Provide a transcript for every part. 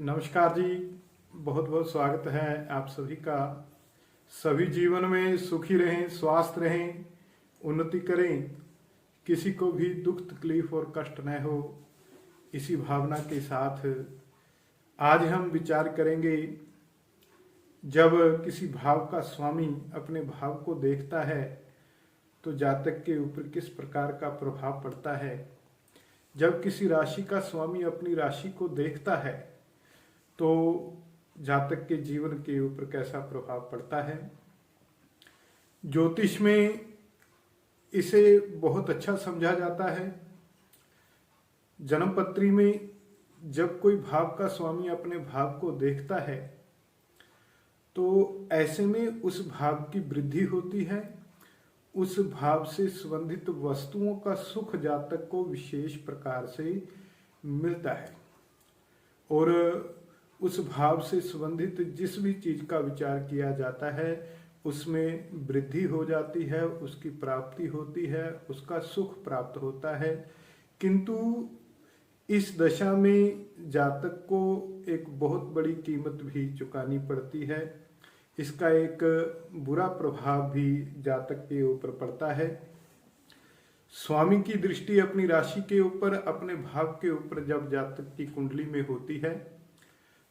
नमस्कार जी। बहुत बहुत स्वागत है आप सभी का। सभी जीवन में सुखी रहें, स्वस्थ रहें, उन्नति करें, किसी को भी दुख तकलीफ और कष्ट न हो, इसी भावना के साथ आज हम विचार करेंगे। जब किसी भाव का स्वामी अपने भाव को देखता है तो जातक के ऊपर किस प्रकार का प्रभाव पड़ता है। जब किसी राशि का स्वामी अपनी राशि को देखता है तो जातक के जीवन के ऊपर कैसा प्रभाव पड़ता है। ज्योतिष में इसे बहुत अच्छा समझा जाता है। जन्मपत्री में जब कोई भाव का स्वामी अपने भाव को देखता है तो ऐसे में उस भाव की वृद्धि होती है। उस भाव से संबंधित वस्तुओं का सुख जातक को विशेष प्रकार से मिलता है और उस भाव से संबंधित जिस भी चीज का विचार किया जाता है उसमें वृद्धि हो जाती है, उसकी प्राप्ति होती है, उसका सुख प्राप्त होता है। किंतु इस दशा में जातक को एक बहुत बड़ी कीमत भी चुकानी पड़ती है। इसका एक बुरा प्रभाव भी जातक के ऊपर पड़ता है। स्वामी की दृष्टि अपनी राशि के ऊपर, अपने भाव के ऊपर जब जातक की कुंडली में होती है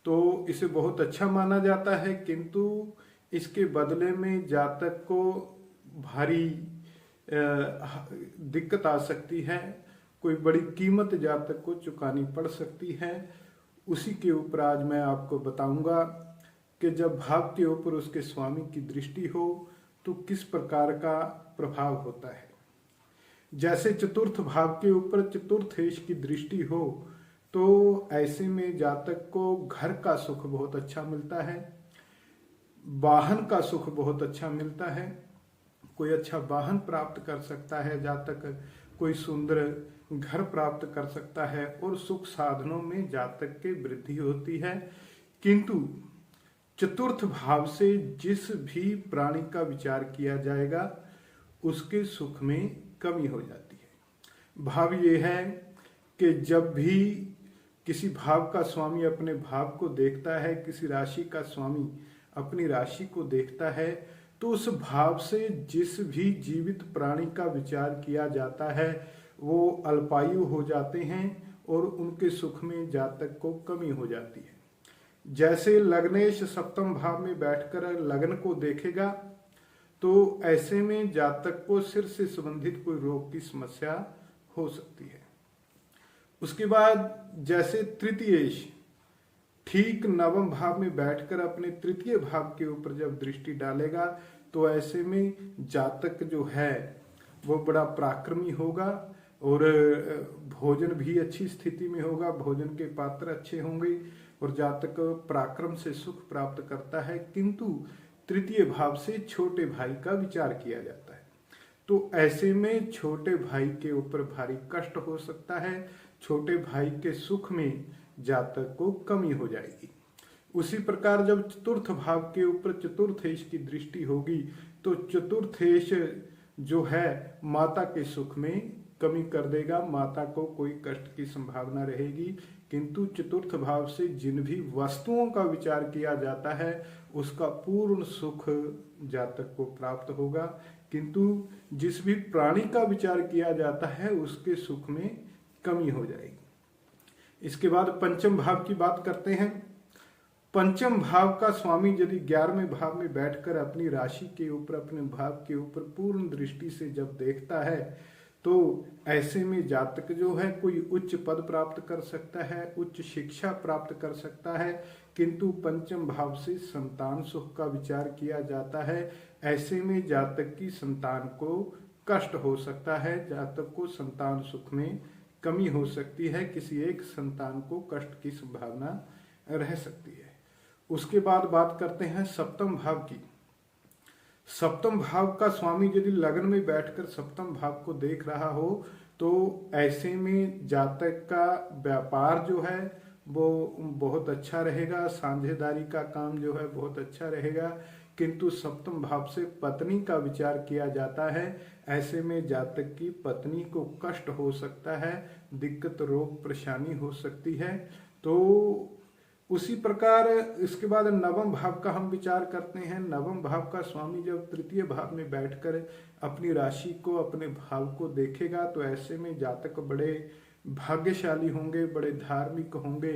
तो इसे बहुत अच्छा माना जाता है, किंतु इसके बदले में जातक को भारी दिक्कत आ सकती है। कोई बड़ी कीमत जातक को चुकानी पड़ सकती है। उसी के ऊपर आज मैं आपको बताऊंगा कि जब भाव के ऊपर उसके स्वामी की दृष्टि हो तो किस प्रकार का प्रभाव होता है। जैसे चतुर्थ भाव के ऊपर चतुर्थेश की दृष्टि हो तो ऐसे में जातक को घर का सुख बहुत अच्छा मिलता है, वाहन का सुख बहुत अच्छा मिलता है। कोई अच्छा वाहन प्राप्त कर सकता है जातक, कोई सुंदर घर प्राप्त कर सकता है और सुख साधनों में जातक की वृद्धि होती है। किंतु चतुर्थ भाव से जिस भी प्राणी का विचार किया जाएगा उसके सुख में कमी हो जाती है। भाव ये है कि जब भी किसी भाव का स्वामी अपने भाव को देखता है, किसी राशि का स्वामी अपनी राशि को देखता है तो उस भाव से जिस भी जीवित प्राणी का विचार किया जाता है वो अल्पायु हो जाते हैं और उनके सुख में जातक को कमी हो जाती है। जैसे लग्नेश सप्तम भाव में बैठकर लग्न को देखेगा तो ऐसे में जातक को सिर से संबंधित कोई रोग की समस्या हो सकती है। उसके बाद जैसे तृतीयेश ठीक नवम भाव में बैठकर अपने तृतीय भाव के ऊपर जब दृष्टि डालेगा तो ऐसे में जातक जो है वो बड़ा पराक्रमी होगा और भोजन भी अच्छी स्थिति में होगा, भोजन के पात्र अच्छे होंगे और जातक पराक्रम से सुख प्राप्त करता है। किंतु तृतीय भाव से छोटे भाई का विचार किया जाता है तो ऐसे में छोटे भाई के ऊपर भारी कष्ट हो सकता है। छोटे भाई के सुख में जातक को कमी हो जाएगी। उसी प्रकार जब चतुर्थ भाव के ऊपर चतुर्थेश की दृष्टि होगी तो चतुर्थेश जो है माता के सुख में कमी कर देगा, माता को कोई कष्ट की संभावना रहेगी। किंतु चतुर्थ भाव से जिन भी वस्तुओं का विचार किया जाता है उसका पूर्ण सुख जातक को प्राप्त होगा। किंतु जिस भी प्राणी का विचार किया जाता है उसके सुख में कमी हो जाएगी। इसके बाद पंचम भाव की बात करते हैं। पंचम भाव का स्वामी यदि 11वें भाव में बैठकर अपनी राशि के ऊपर, अपने भाव के ऊपर पूर्ण दृष्टि से जब देखता है तो ऐसे में जातक जो है कोई उच्च पद प्राप्त कर सकता है, उच्च शिक्षा प्राप्त कर सकता है। किंतु पंचम भाव से संतान सुख का विचार किया जाता है। ऐसे में जातक की संतान को कष्ट हो सकता है, जातक को संतान सुख में कमी हो सकती है, किसी एक संतान को कष्ट की संभावना रह सकती है। उसके बाद बात करते हैं सप्तम भाव की। सप्तम भाव का स्वामी यदि लग्न में बैठकर सप्तम भाव को देख रहा हो तो ऐसे में जातक का व्यापार जो है वो बहुत अच्छा रहेगा, साझेदारी का काम जो है बहुत अच्छा रहेगा। किंतु सप्तम भाव से पत्नी का विचार किया जाता है, ऐसे में जातक की पत्नी को कष्ट हो सकता है, दिक्कत रोग परेशानी हो सकती है। तो उसी प्रकार इसके बाद नवम भाव का हम विचार करते हैं। नवम भाव का स्वामी जब तृतीय भाव में बैठकर अपनी राशि को, अपने भाव को देखेगा, तो ऐसे में जातक बड़े भाग्यशाली होंगे, बड़े धार्मिक होंगे।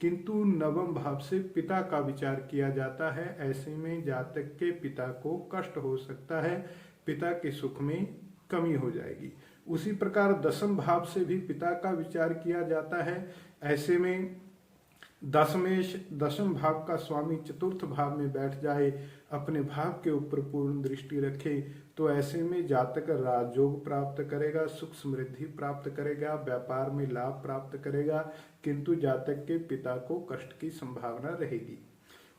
किंतु नवम भाव से पिता का विचार किया जाता है, ऐसे में जातक के पिता को कष्ट हो सकता है, पिता के सुख में कमी हो जाएगी। उसी प्रकार दसम भाव से भी पिता का विचार किया जाता है, ऐसे में दसम भाव का स्वामी चतुर्थ भाव में बैठ जाए, अपने भाव के ऊपर पूर्ण दृष्टि रखे, तो ऐसे में जातक राजयोग प्राप्त करेगा, सुख समृद्धि प्राप्त करेगा, व्यापार में लाभ प्राप्त करेगा, किंतु जातक के पिता को कष्ट की संभावना रहेगी।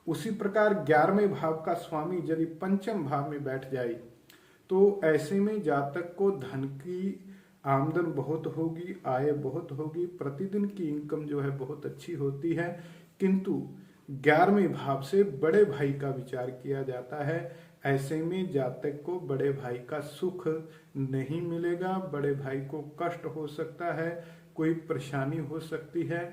उसी प्रकार 11वें भाव का स्वामी यदि पंचम भाव में बैठ जाए, तो ऐसे में जातक को धन की आमदन बहुत होगी, आय बहुत होगी, प्रतिदिन की इनकम जो है बहुत अच्छी होती है, किंतु 11वें भाव से बड़े भाई का विचार किया जाता है। ऐसे में जातक को बड़े भाई का सुख नहीं मिलेगा, बड़े भाई को कष्ट हो सकता है, कोई परेशानी हो सकती है।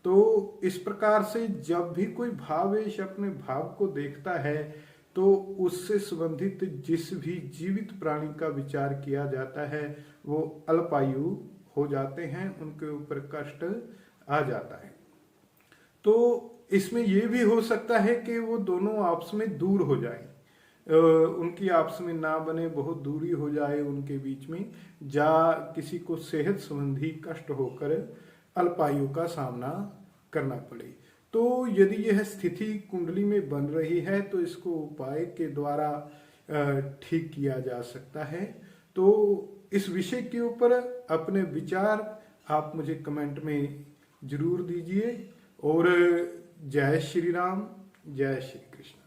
तो इस प्रकार से जब भी कोई भावेश अपने भाव को देखता है, तो उससे संबंधित जिस भी जीवित प्राणी का विचार किया जाता है वो अल्पायु हो जाते हैं, उनके ऊपर कष्ट आ जाता है। तो इसमें यह भी हो सकता है कि वो दोनों आपस में दूर हो जाएं, उनकी आपस में ना बने, बहुत दूरी हो जाए उनके बीच में, या किसी को सेहत संबंधी कष्ट होकर अल्पायु का सामना करना पड़े। तो यदि यह स्थिति कुंडली में बन रही है तो इसको उपाय के द्वारा ठीक किया जा सकता है। तो इस विषय के ऊपर अपने विचार आप मुझे कमेंट में जरूर दीजिए। और जय श्री राम, जय श्री कृष्ण।